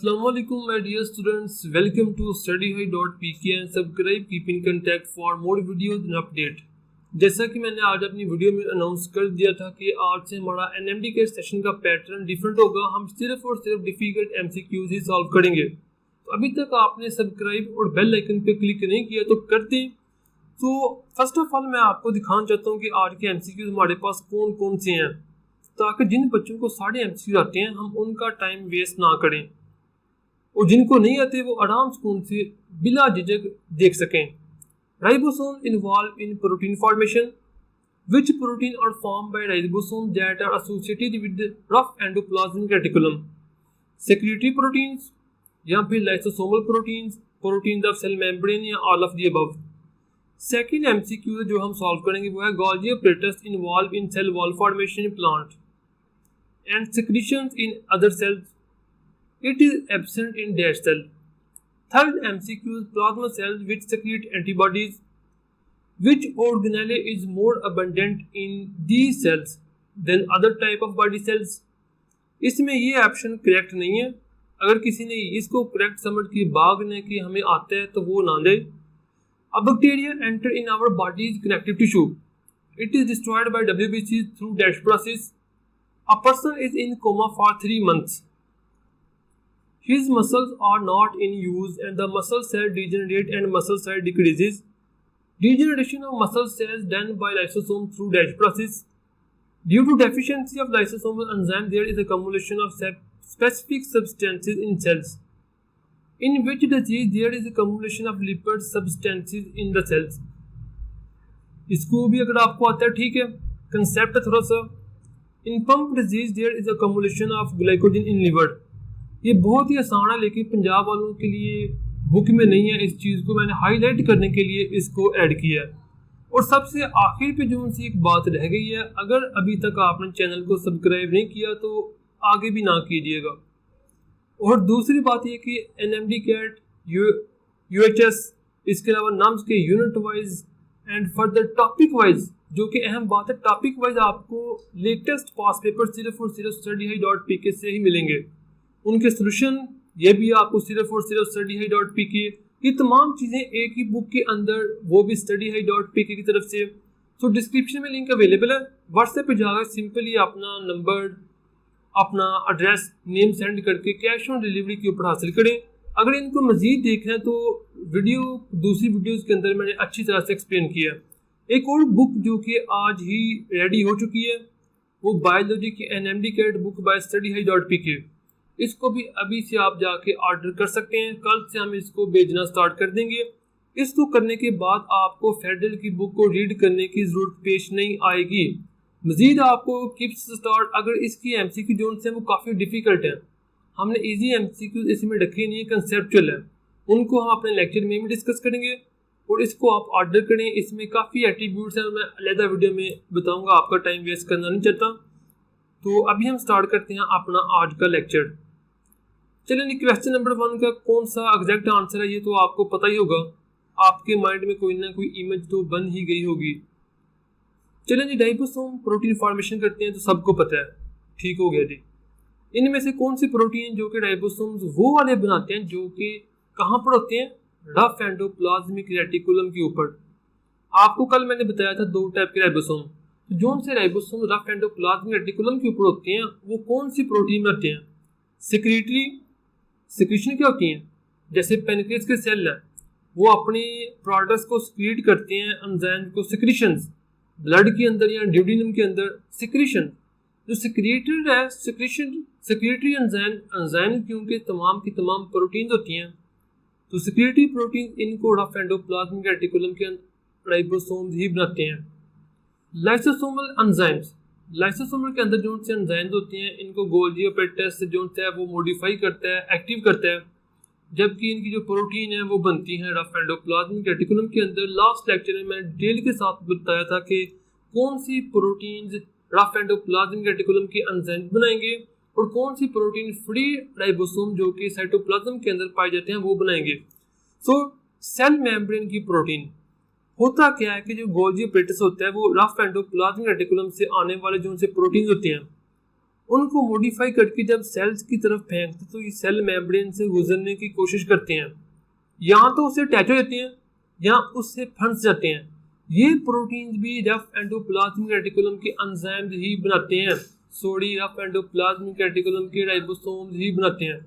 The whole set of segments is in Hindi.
Assalamu alaikum my dear students, welcome to studyhigh.pk and subscribe keep in contact for more videos and update। जैसा कि मैंने आज अपनी वीडियो में अनाउंस कर दिया था कि आज से हमारा एनएमडी के सेशन का पैटर्न डिफरेंट होगा। हम सिर्फ और सिर्फ डिफिकल्ट एमसीक्यूज ही सॉल्व करेंगे। तो अभी तक आपने सब्सक्राइब और बेल आइकन पे क्लिक नहीं किया तो कर दें। तो फर्स्ट ऑफ ऑल मैं आपको दिखाना चाहता हूँ कि आज के एमसीक्यूज हमारे पास कौन कौन से हैं, ताकि जिन बच्चों को सारे एमसीक्यू आते हैं हम उनका टाइम वेस्ट ना करें और जिनको नहीं आते वो आराम से बिला झिझक देख सकें। Ribosome involve in protein formation, which protein are form by ribosome that are associated with rough endoplasmic reticulum, secretary proteins या फिर lysosomal proteins, proteins of cell membrane या all of the above. Second MCQ जो हम सॉल्व करेंगे वो है Golgi apparatus involve in cell wall formation in plant and secretions in other cells. It is absent in dead cell. Third MCQ is plasma cells which secrete antibodies. Which organelle is more abundant in these cells than other type of body cells? इसमें ये ऑप्शन करेक्ट नहीं है। अगर किसी ने इसको करेक्ट समझ के भागने की हमें आता है तो वो ना दे। A bacteria enter in our body's connective tissue. It is destroyed by WBC through Dash process. A person is in coma for 3 months. His muscles are not in use and the muscle cell degenerate and muscle size decreases. Degeneration of muscle cells done by lysosome through Dash process. Due to deficiency of lysosomal enzyme, there is accumulation of specific substances in cells. In which disease there is accumulation of lipid substances in the cells. इसको भी अगर आपको आता है ठीक है, कंसेप्ट थोड़ा सा। In Pompe disease there is accumulation of glycogen in liver. ये बहुत ही आसान है लेकिन पंजाब वालों के लिए बुक में नहीं है। इस चीज़ को मैंने हाईलाइट करने के लिए इसको ऐड किया है। और सबसे आखिर पे जो उनसे एक बात रह गई है, अगर अभी तक आपने चैनल को सब्सक्राइब नहीं किया तो आगे भी ना कीजिएगा। और दूसरी बात ये कि एनएमडी कैट यूएचएस इसके अलावा नाम के unit wise and further topic wise, जो कि अहम बात है, टॉपिक वाइज आपको लेटेस्ट पास पेपर सिर्फ और सिर्फ studyhigh.pk से ही मिलेंगे। उनके सोल्यूशन ये भी आपको सिर्फ और सिर्फ studyhigh.pk, ये तमाम चीज़ें एक ही बुक के अंदर, वो भी studyhigh.pk की तरफ से। तो डिस्क्रिप्शन में लिंक अवेलेबल है। व्हाट्सएप पे जाकर सिंपली अपना नंबर, अपना एड्रेस, नेम सेंड करके कैश ऑन डिलीवरी के ऊपर हासिल करें। अगर इनको मज़ीद देखना है तो दूसरी वीडियोज़ के अंदर मैंने अच्छी तरह से एक्सप्लेन किया है। एक और बुक जो कि आज ही रेडी हो चुकी है वो बायोलॉजी की NMD cat book by studyhigh.pk। इसको भी अभी से आप जाके ऑर्डर कर सकते हैं। कल से हम इसको भेजना स्टार्ट कर देंगे। इसको करने के बाद आपको फेडरल की बुक को रीड करने की ज़रूरत पेश नहीं आएगी। मज़ीद आपको किप्स स्टार्ट, अगर इसकी एमसीक्यू जोन से वो काफ़ी डिफ़िकल्ट है, हमने इजी एमसीक्यू इसमें रखे नहीं है, कंसेप्चुअल है, उनको हम अपने लेक्चर में भी डिस्कस करेंगे। और इसको आप ऑर्डर करें। इसमें काफ़ी एट्रीब्यूट्स हैं, मैं अलग वीडियो में बताऊंगा, आपका टाइम वेस्ट करना नहीं चाहता। तो अभी हम स्टार्ट करते हैं अपना आज का लेक्चर। चलिए जी, क्वेश्चन नंबर 1 का कौन सा एग्जैक्ट आंसर है ये तो आपको पता ही होगा। आपके माइंड में कोई ना कोई इमेज तो बन ही गई होगी। चलिए जी, राइबोसोम प्रोटीन फॉर्मेशन करते हैं तो सबको पता है, ठीक हो गया जी। इनमें से कौन सी प्रोटीन जो कि राइबोसोम्स वो वाले बनाते हैं जो कि कहाँ पर होते हैं, रफ एंडोप्लाज्मिक रेटिकुलम के ऊपर। आपको कल मैंने बताया था 2 टाइप के राइबोसोम। तो जो से राइबोसोम रफ एंडोप्लाज्मिक रेटिकुलम के ऊपर होते हैं वो कौन सी प्रोटीन में होते हैं, सिक्रीशन क्या होती हैं। जैसे पेनक्रियास के सेल हैं वो अपनी प्रोडक्ट्स को सिक्रीट करते हैं, एंजाइम को सिक्रीशंस, ब्लड के अंदर या ड्यूडिनम के अंदर सिक्रीशन। जो सिक्रीटेड है सिक्रीटरी एंजाइम क्योंकि तमाम की तमाम प्रोटीन होती हैं। तो सिक्रेटरी प्रोटीन इनको रफ एंडोप्लाज्मिक रेटिकुलम के राइबोसोम्स ही बनाते हैं। लाइसोसोमल एंजाइम्स, लाइसोसोमल के अंदर जो से एंजाइम्स होते हैं इनको गोल्गी ऑपरेटर्स से जो है वो मॉडिफाई करता है, एक्टिव करता है, जबकि इनकी जो प्रोटीन है वो बनती है रफ एंडोप्लाज्मिक रेटिकुलम के अंदर। लास्ट लेक्चर में मैंने डिटेल के साथ बताया था कि कौन सी प्रोटीन्स रफ एंडोप्लाज्मिक रेटिकुलम के एंजाइम्स बनाएंगे और कौन सी प्रोटीन फ्री राइबोसोम जो कि साइटोप्लाज्म के अंदर पाए जाते हैं वो बनाएंगे। सो सेल मेम्ब्रेन की प्रोटीन होता क्या है कि जो गोल्गी ऑपरेटर्स होता है वो रफ एंडोप्लाज्मिक रेटिकुलम से आने वाले जो उनसे प्रोटीन होते हैं उनको मॉडिफाई करके जब सेल्स की तरफ फेंकते तो ये सेल मेम्ब्रेन से गुजरने की कोशिश करते हैं, यहाँ तो उससे अटैच हो जाते हैं या उससे फंस जाते हैं। ये प्रोटीन भी रफ एंडोप्लाज्मिक रेटिकुलम के एंजाइम ही बनाते हैं, सॉरी रफ एंडोप्लाज्मिक रेटिकुलम के राइबोसोम्स ही बनाते हैं।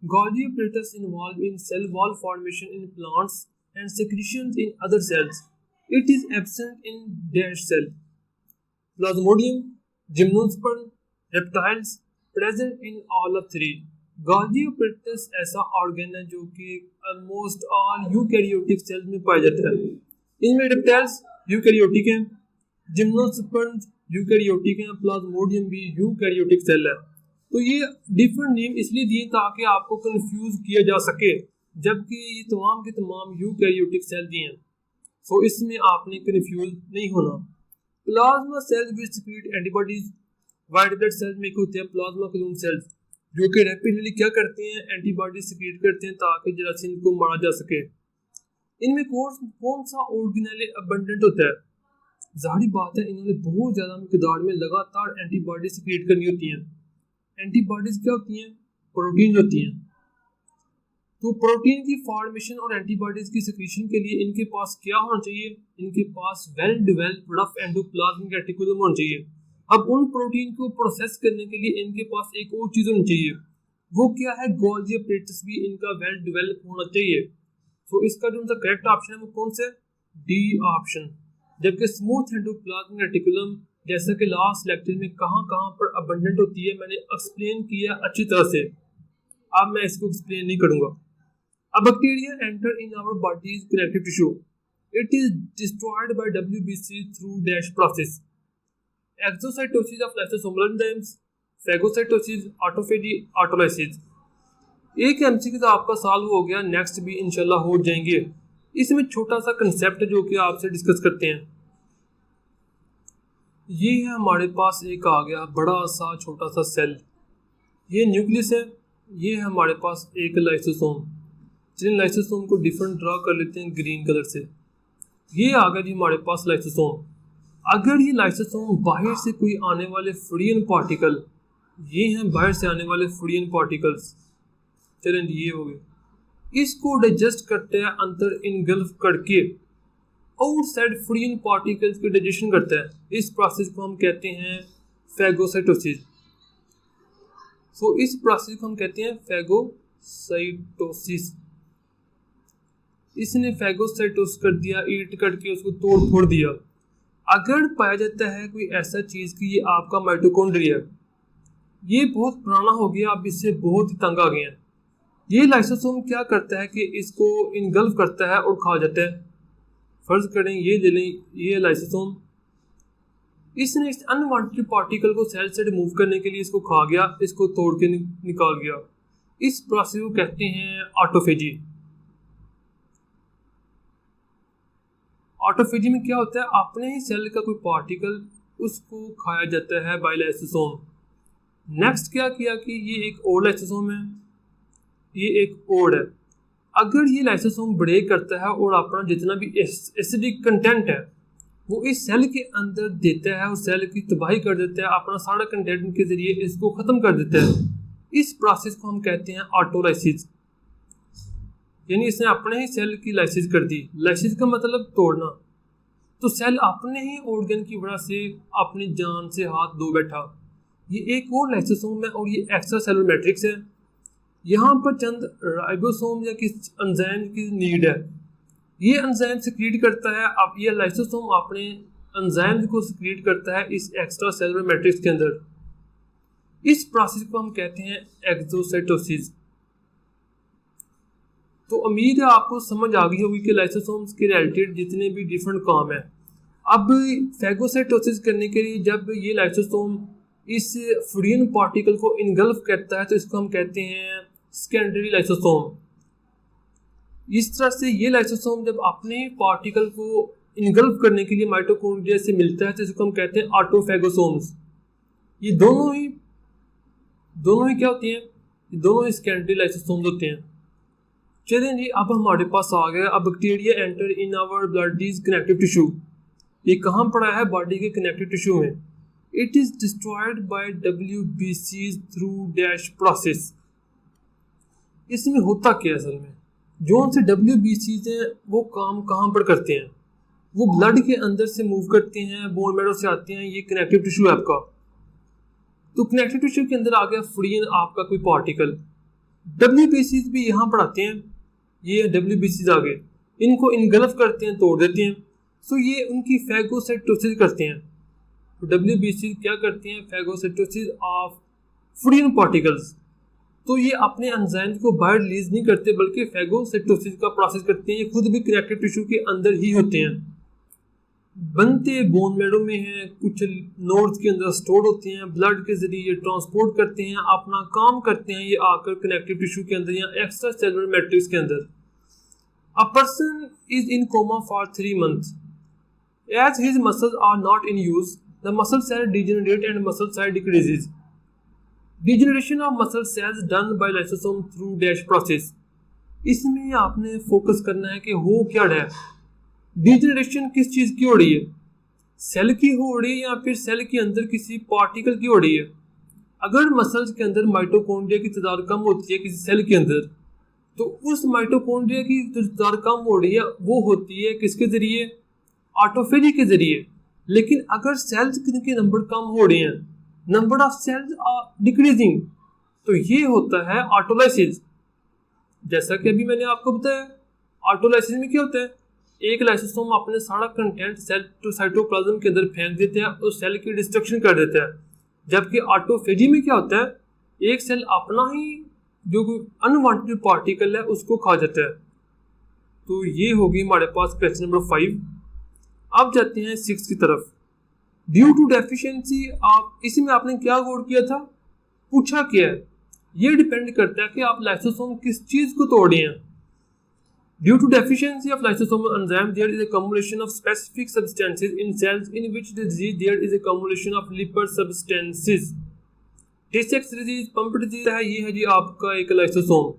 Golgi apparatus involved in cell wall formation in plants and secretions in other cells. It is absent in dash cell. Plasmodium, gymnosperm, reptiles present in all of three. Golgi apparatus ऐसा ऑर्गन है जो कि ऑलमोस्ट ऑल यूकैरियोटिक सेल्स में पाया जाता है। इनमें रेप्टाइल्स यूकैरियोटिक हैं, जिम्नोस्पर्म्स यूकैरियोटिक हैं, प्लाज्मोडियम भी यूकैरियोटिक सेल है। तो ये डिफरेंट नेम इसलिए दिए ताकि आपको कंफ्यूज किया जा सके, जबकि ये तमाम के तमाम यूकैरियोटिक सेल दिए हैं, तो इसमें आपने कंफ्यूज नहीं होना। Plasma cells which secrete antibodies, white blood cells में होते हैं प्लाज्मा कलून सेल्स जो कि रैपिडली क्या करते हैं, एंटीबॉडी सिक्रीट करते हैं ताकि जरासीम को मारा जा सके। इनमें कौन सा ऑर्गेनेल अबंडेंट होता है? जाहिर बात है इन्होंने बहुत ज़्यादा मिकदार में लगातार एंटीबॉडी सिक्रीट करनी होती हैं। एंटीबॉडीज क्या होती हैं? प्रोटीन होती हैं। तो प्रोटीन की फॉर्मेशन और एंटीबॉडीज की सिक्रीशन के लिए इनके पास क्या होना चाहिए? इनके पास well developed rough endoplasmic reticulum होना चाहिए। अब उन प्रोटीन को प्रोसेस करने के लिए इनके पास एक और चीज़ होनी चाहिए, वो क्या है? गोल्जी apparatus भी इनका वेल डेवलप होना चाहिए। तो इसका जो उनका करेक्ट ऑप्शन है वो कौन सा? D option. जबकि स्मूथ एंडोप्लाज्मिक रेटिकुलम जैसा कि लास्ट लेक्चर में कहाँ पर अबंडेंट होती है मैंने एक्सप्लेन किया अच्छी तरह से, अब मैं इसको एक्सप्लेन नहीं करूँगा। A bacteria enter in our body's connective tissue. It is destroyed by WBC through dash process. Exocytosis of lysosomal enzymes, phagocytosis, autophagy, autolysis. एक एमसीक्यू तो आपका सॉल्व हो गया, नेक्स्ट भी इंशाल्लाह हो जाएंगे। इसमें छोटा सा कंसेप्ट जो कि आपसे डिस्कस करते हैं। ये है हमारे पास एक आ गया बड़ा सा छोटा सा सेल, ये न्यूक्लियस है। ये है हमारे पास एक लाइसोसोम। चलिए लाइसोसोम को डिफरेंट ड्रा कर लेते हैं ग्रीन कलर से। ये आ गया जी हमारे पास लाइसोसोम। अगर ये लाइसोसोम बाहर से कोई आने वाले फ्रीन पार्टिकल, ये हैं बाहर से आने वाले फ्रीन पार्टिकल्स, चलें जी ये हो गए, इसको डाइजेस्ट करते हैं अंदर इनगल्फ करके, आउटसाइड फ्रीन पार्टिकल्स के डाइजेशन करता है। इस प्रोसेस को हम कहते हैं फैगोसाइटोसिस। सो इस प्रोसेस को हम कहते हैं फैगोसाइटोसिस। इसने फैगोसाइटोसिस कर दिया, ईट करके उसको तोड़ फोड़ दिया। अगर पाया जाता है कोई ऐसा चीज़ कि ये आपका माइटोकॉन्ड्रिया है, ये बहुत पुराना हो गया, आप इससे बहुत ही तंग आ गए हैं, ये लाइसोसोम क्या करता है कि इसको इनगल्फ करता है और खा जाता है। फर्ज करें ये ले लें, ये लाइसोसोम, इसने इस अनवांटेड पार्टिकल को सेल से रिमूव करने के लिए इसको खा गया, इसको तोड़ के निकाल गया। इस प्रोसेस को कहते हैं ऑटोफेजी। ऑटोफेजी में क्या होता है? अपने ही सेल का कोई पार्टिकल उसको खाया जाता है बाय लाइसोसोम। नेक्स्ट क्या किया कि ये एक और लाइसोसोम है, ये एक और है। अगर ये लाइसोसोम ब्रेक करता है और अपना जितना भी एसिडिक कंटेंट है वो इस सेल के अंदर देता है और सेल की तबाही कर देता है, अपना सारा कंटेंट के जरिए इसको ख़त्म कर देता है। इस प्रोसेस को हम कहते हैं ऑटोलाइसिस, यानी इसने अपने ही सेल की लाइसिस कर दी। लाइसिस का मतलब तोड़ना। तो सेल अपने ही ऑर्गन की वजह से अपनी जान से हाथ धो बैठा। ये एक और लाइसोसोम है और ये एक्स्ट्रा सेलुलर मैट्रिक्स है। यहाँ पर चंद राइबोसोम या किस एंजाइम की नीड है, ये एंजाइम सिक्रीट करता है। अब ये लाइसोसोम अपने एंजाइम को सिक्रीट करता है इस एक्स्ट्रा सेलुलर मैट्रिक्स के अंदर। इस प्रोसेस को हम कहते हैं एक्सोसाइटोसिस। तो उम्मीद है आपको समझ आ गई होगी कि लाइसोसोम्स के रिलेटेड जितने भी डिफरेंट काम है। अब फैगोसाइटोसिस करने के लिए जब ये लाइसोसोम इस फ्रीन पार्टिकल को इनगल्फ करता है तो इसको हम कहते हैं सेकेंडरी लाइसोसोम। इस तरह से ये लाइसोसोम जब अपने पार्टिकल को इनगल्फ करने के लिए माइटोकॉन्ड्रिया से मिलता है तो इसको हम कहते हैं ऑटोफैगोसोम्स। ये दोनों ही क्या होती हैं? ये दोनों ही सेकेंडरी लाइसोसोम्स होते हैं। चलें जी, अब हमारे पास आ गया अब bacteria enter in our bodies connective tissue. ये कहाँ पड़ा है? बॉडी के कनेक्टिव टिश्यू में। It is destroyed by WBCs through dash process. इसमें होता क्या है असल में, जो से WBCs हैं वो काम कहाँ पर करते हैं, वो ब्लड के अंदर से मूव करते हैं, बोन मैरो से आते हैं, ये कनेक्टिव टिश्यू है आपका। तो कनेक्टिव टिश्यू के अंदर आ गया फ्री आपका कोई पार्टिकल, WBCs भी यहाँ पर आते हैं, ये WBCs आ गए, इनको इनगल्फ करते हैं, तोड़ देते हैं। सो ये उनकी फैगोसाइटोसिस करते हैं। तो WBC क्या करते हैं, फैगोसाइटोसिस ऑफ फ्री पार्टिकल्स। तो ये अपने एंजाइम को बाहर रिलीज नहीं करते बल्कि फैगोसाइटोसिस का प्रोसेस करते हैं। ये खुद भी कनेक्टिव टिश्यू के अंदर ही होते हैं, बनते बोन मैरो में हैं, कुछ नोड्स के अंदर स्टोर होते हैं, ब्लड के जरिए ये ट्रांसपोर्ट करते हैं, अपना काम करते हैं, ये आकर कनेक्टिव टिश्यू के अंदर या एक्स्ट्रा सेलुलर मैट्रिक्स के अंदर। A person is in coma for 3 months as his muscles are not in use, the muscle cell degenerate and muscle size decreases. Degeneration of muscle cells done by lysosome through dash process. इसमें आपने फोकस करना है कि हो क्या रहा है, डिजेनरेशन किस चीज की हो रही है, सेल की हो रही है या फिर सेल के अंदर किसी पार्टिकल की हो रही है। अगर मसल्स के अंदर माइटोकॉन्ड्रिया की तादाद कम होती है किसी सेल के अंदर, तो उस माइटोकॉन्ड्रिया की जो तादाद कम हो रही है वो होती है किसके जरिए, ऑटोफेजी के जरिए। लेकिन अगर सेल्स के नंबर कम हो रहे हैं, number of cells are decreasing, तो ये होता है ऑटोलाइसिस। जैसा कि अभी मैंने आपको बताया, ऑटोलाइसिस में क्या होता है, एक लाइसोसोम अपने सारा कंटेंट सेल टू साइटोप्लाज्म के अंदर फेंक देते हैं और सेल की डिस्ट्रक्शन कर देता है। जबकि ऑटोफेजी में क्या होता है, एक सेल अपना ही जो अनवांटेड पार्टिकल है उसको खा जाता है। तो ये होगी हमारे पास क्वेश्चन नंबर 5। अब जाते हैं 6 की तरफ। ड्यू टू डेफिशिएंसी आप, इसी में आपने क्या गौर किया था, पूछा क्या है, ये डिपेंड करता है कि आप लाइसोसोम किस चीज को तोड़ रहे हैं। Due to deficiency of lysosomal enzyme there is accumulation of specific substances in cells in which disease there is accumulation of lipid substances. Tay-Sachs disease, pump disease है, ये है जी आपका एक लाइसोसोम।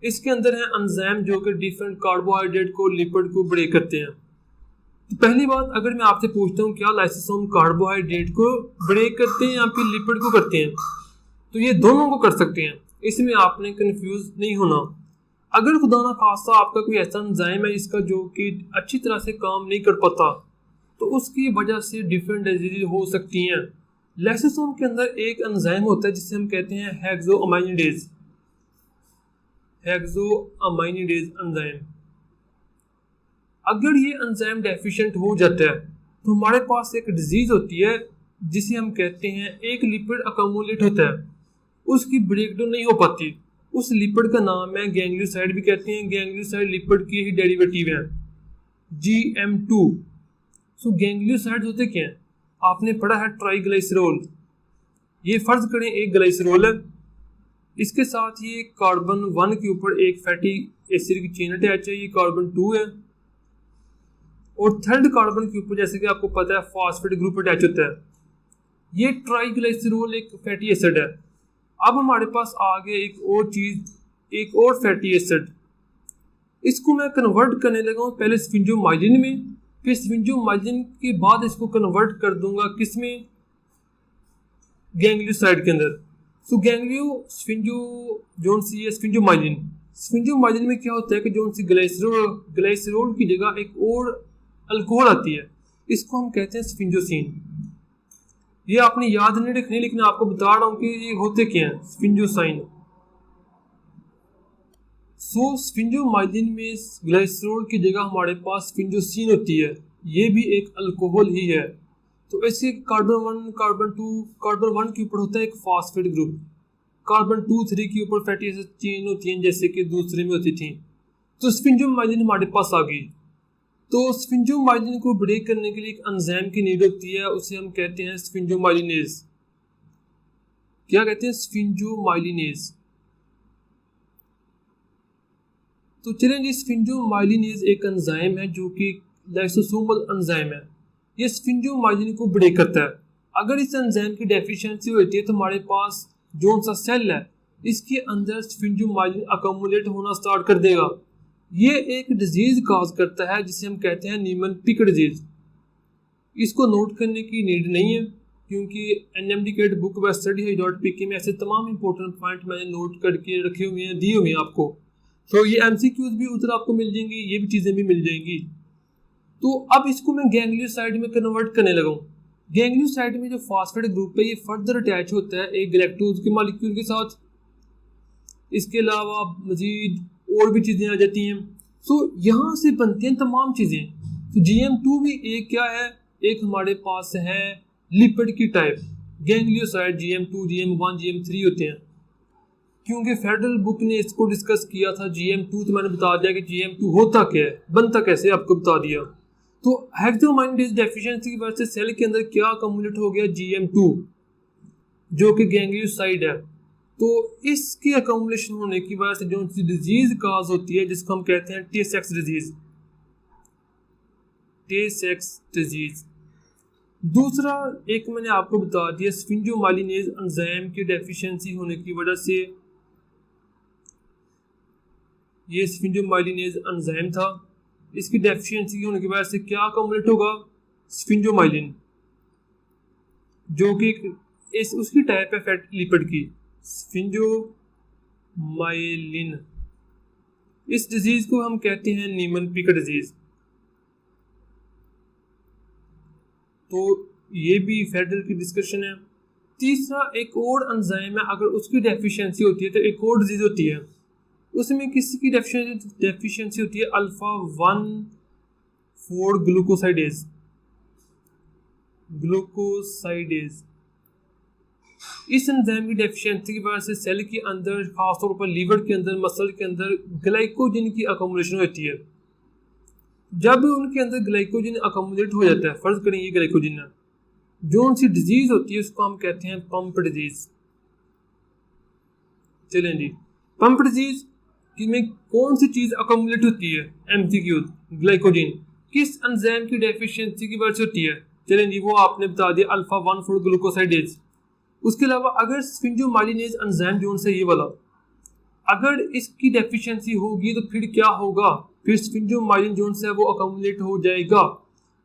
इसके अंदर है एंजाइम जो कि डिफरेंट कार्बोहाइड्रेट को, लिपिड को ब्रेक करते हैं। तो पहली बात, अगर मैं आपसे पूछता हूँ क्या लाइसोसोम कार्बोहाइड्रेट को ब्रेक करते हैं या फिर लिपिड को करते हैं, तो ये दोनों को कर सकते हैं, इसमें आपने कंफ्यूज नहीं होना। अगर खुदा ना खासा आपका कोई ऐसा एंजाइम है इसका जो कि अच्छी तरह से काम नहीं कर पाता, तो उसकी वजह से डिफरेंट डिजीज हो सकती हैं। लाइसोसोम के अंदर एक एंजाइम होता है जिसे हम कहते हैं हेक्सोअमाइनिडेज, हेक्सोअमाइनिडेज एंजाइम। अगर ये एंजाइम डेफिशिएंट हो जाता है तो हमारे पास एक डिजीज होती है जिसे हम कहते हैं, एक लिपिड अकमुलेट होता है, उसकी ब्रेकडाउन नहीं हो पाती। उस लिपिड का नाम है गैंग्लियोसाइड भी कहते हैं, गैंग्लियोसाइड लिपिड की ही डेरिवेटिव है GM2। सो गैंग्लियोसाइड होते क्या हैं, आपने पढ़ा है ट्राइग्लिसरॉल। ये फर्ज करें एक ग्लाइसरॉल है, इसके साथ ये कार्बन 1 के ऊपर एक फैटी एसिड की चेन अटैच है, ये कार्बन 2 है, और थर्ड कार्बन के ऊपर जैसे कि आपको पता है फॉस्फेट ग्रुप अटैच होता है। ये ट्राइग्लिसरॉल एक फैटी एसिड है। अब हमारे पास आ गया एक और चीज, एक और फैटी एसिड, इसको मैं कन्वर्ट करने लगा हूँ पहले स्फिंजोमाइलिन में, फिर स्फिंजोमाइलिन के बाद इसको कन्वर्ट कर दूंगा किसमें, गैंग्लियोसाइड के अंदर। सो स्फिंजोमाइलिन, स्फिंजोमाइलिन में क्या होता है कि जो सी ग्लाइसरॉल की जगह एक और अल्कोहल आती है, इसको हम कहते हैं स्फिंजोसिन। ये आपने याद नहीं रखनी, लेकिन आपको बता रहा हूं कि ये होते क्या हैं, स्फिंजोसाइन। सो स्फिंजोमाइलिन में ग्लाइसरॉल की जगह हमारे पास स्फिंजोसिन होती है, ये भी एक अल्कोहल ही है। तो ऐसे कार्बन 1 के ऊपर होता है एक फॉस्फेट ग्रुप, कार्बन 2 3 के ऊपर फैटी एसिड चेन होती है जैसे कि दूसरे में होती थी। तो स्फिंजोमाइलिन हमारे पास आ गई। तो स्फिंजोमाइलिन को ब्रेक करने के लिए एक एंजाइम की नीड होती है, उसे हम कहते हैं स्फिंजोमाइलिनेज। क्या कहते हैं, स्फिंजोमाइलिनेज। तो चलें जी, स्फिंजोमाइलिनेज एक एंजाइम है जो कि लाइसोसोमल एंजाइम है, ये स्फिंजोमाइलिन को ब्रेक करता है। अगर इस एंजाइम की डेफिशिएंसी होती है तो हमारे पास जो सा सेल है इसके अंदर स्फिंजोमाइलिन अकमुलेट होना स्टार्ट कर देगा। ये एक डिजीज काज करता है जिसे हम कहते हैं नीमन पिक डिजीज। इसको नोट करने की नीड नहीं है, क्योंकि NMDCAT बुक व studyhi.pk में ऐसे तमाम इंपॉर्टेंट पॉइंट मैंने नोट करके रखे हुए हैं, दिए हुए हैं आपको। तो ये MCQs भी उधर आपको मिल जाएंगी, ये भी चीज़ें भी मिल जाएंगी। तो अब इसको मैं गैंग्लियोसाइड में कन्वर्ट करने लगा हूँ। गैंग्लियोसाइड में जो फास्फेट ग्रुप है ये फर्दर अटैच होता है एक गैलेक्टोज के मॉलिक्यूल के साथ। इसके अलावा मजीद और भी चीज़ें आ जाती हैं। सो यहाँ से बनती हैं तमाम चीज़ें। तो GM2 भी एक क्या है, एक हमारे पास है लिपिड की type. Ganglioside GM2, GM1, GM3 होते हैं। क्योंकि फेडरल बुक ने इसको डिस्कस किया था GM2, तो मैंने बता दिया कि GM2 होता क्या है, बनता कैसे, आपको बता दिया। तो हेक्सोमाइनेज डेफिशिएंसी की वजह से सेल के अंदर क्या अकोमुलेट हो गया, GM2, जो कि गैंग्लियोसाइड है। तो इसके अकोमुलेशन होने की वजह से जो डिजीज काज होती है, जिसको हम कहते हैं टे सेक्स डिजीज, टे सेक्स डिजीज। दूसरा एक मैंने आपको बता दिया, स्फिंजोमाइलिनेज एंजाइम की डेफिशिएंसी होने की वजह से, ये स्फिंजोमाइलिनेज एंजाइम था, इसकी डेफिशिएंसी होने की वजह से क्या अकोमुलेट होगा, स्फिंजोमाइलिन, जो कि उसकी टाइप है फैट लिपिड की, स्फिंजोमाइलिन। इस डिजीज को हम कहते हैं नीमन-पीक डिजीज। तो ये भी फेडरल की डिस्कशन है। तीसरा एक और एंजाइम है, अगर उसकी डेफिशिएंसी होती है तो एक और डिजीज होती है, उसमें किसी की डेफिशिएंसी होती है अल्फा 1,4 ग्लूकोसाइडेज। इस एंजाइम की डेफिशिएंसी की वजह से सेल के अंदर, खासतौर पर लीवर के अंदर, मसल के अंदर ग्लाइकोजन की अकोमुलेशन होती है। जब उनके अंदर ग्लाइकोजन अकोमुलेट हो जाता है, फर्ज करें ये ग्लाइकोजन है, जो उनसी डिजीज होती है उसको हम कहते हैं पंप डिजीज। चलें जी, पंप डिजीज में कौन सी चीज अकोमुलेट होती है, MCQ, ग्लाइकोजन, किस एंजाइम की डेफिशिएंसी की वजह से होती है। चलें जी, वो आपने बता दिया अल्फा 1,4 ग्लूकोसाइडेज। उसके अलावा अगर स्फिंजोमाइलिनेज एंजाइम जो से ये वाला, अगर इसकी डेफिशिएंसी होगी तो फिर क्या होगा, फिर स्फिंजोमाइलिन जो है वो अकोमुलेट हो जाएगा।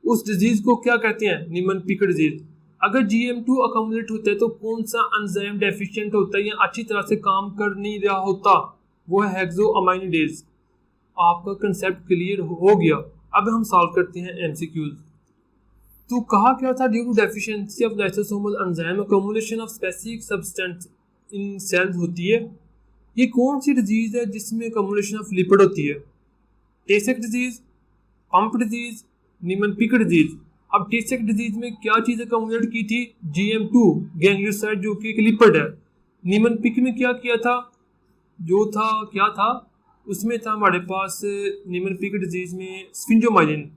उस डिजीज को क्या कहते हैं, नीमन-पीक डिजीज। अगर GM2 अकोमुलेट होता है तो कौन सा एंजाइम डेफिशिएंट होता है या अच्छी तरह से काम कर नहीं रहा होता, वो है हेक्सोअमाइनिडेज। आपका कंसेप्ट क्लियर हो गया। अब हम सॉल्व करते हैं MCQs। तो कहा क्या था, due to deficiency of lysosomal enzyme accumulation of specific substance in cells होती है। ये कौन सी डिजीज है जिसमें अकोमुलेशन ऑफ लिपिड होती है, टे सेक्स disease, Pompe disease, Niemann Pick disease. अब टे सेक्स डिजीज में क्या चीज़ अकोमुलेट की थी, GM2 गैंग्लियोसाइड, जो कि एक लिपिड है। नीमन-पीक में क्या किया था, जो था क्या था, उसमें था हमारे पास नीमन-पीक डिजीज में स्फिंजोमाइलिन,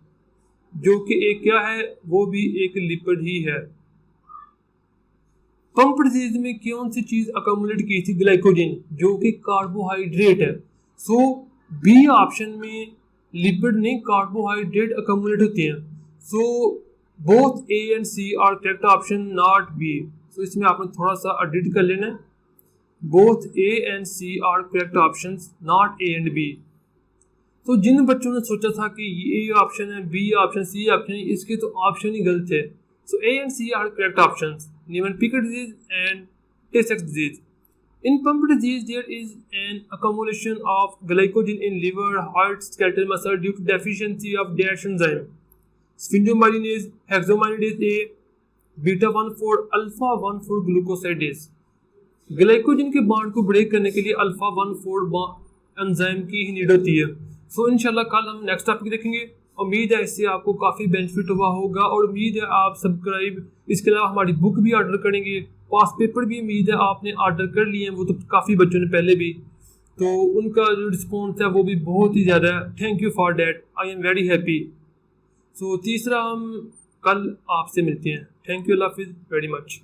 जो कि एक क्या है, वो भी एक लिपिड ही है। पंप डिजीज में कौन सी चीज अकोमुलेट की थी, ग्लाइकोजन, जो कि कार्बोहाइड्रेट है। सो बी ऑप्शन में लिपिड नहीं कार्बोहाइड्रेट अकोमुलेट होते हैं। So both A and C are correct option, not B। So इसमें आपने थोड़ा सा एडिट कर लेना है, both A and C are correct option, not A and B। तो जिन बच्चों ने सोचा था कि ये ऑप्शन है, B ऑप्शन, C ऑप्शन है, इसके तो ऑप्शन ही गलत है। So A and C are correct options, Niemann Pick disease and Tay सेक्स disease. In pump disease, there is an accumulation of glycogen in liver, heart, skeletal muscle due to deficiency of dash enzyme. Sphingomyelinase, hexoaminidase A, beta 1,4, alpha 1,4 glucosidase. Glycogen के बॉन्ड को ब्रेक करने के लिए अल्फा 1,4 एंजाइम की ही नीड होती है। सो इंशाल्लाह कल हम नेक्स्ट टॉपिक देखेंगे। उम्मीद है इससे आपको काफ़ी बेनिफिट हुआ होगा और उम्मीद है आप सब्सक्राइब, इसके अलावा हमारी बुक भी ऑर्डर करेंगे, पास पेपर भी उम्मीद है आपने ऑर्डर कर लिए हैं, वो तो काफ़ी बच्चों ने पहले भी, तो उनका जो रिस्पॉन्स है वो भी बहुत ही ज़्यादा है। Thank you for that, I am very happy. So तीसरा हम कल आपसे मिलते हैं। थैंक यू, अल्लाह हाफिज़ वेरी मच।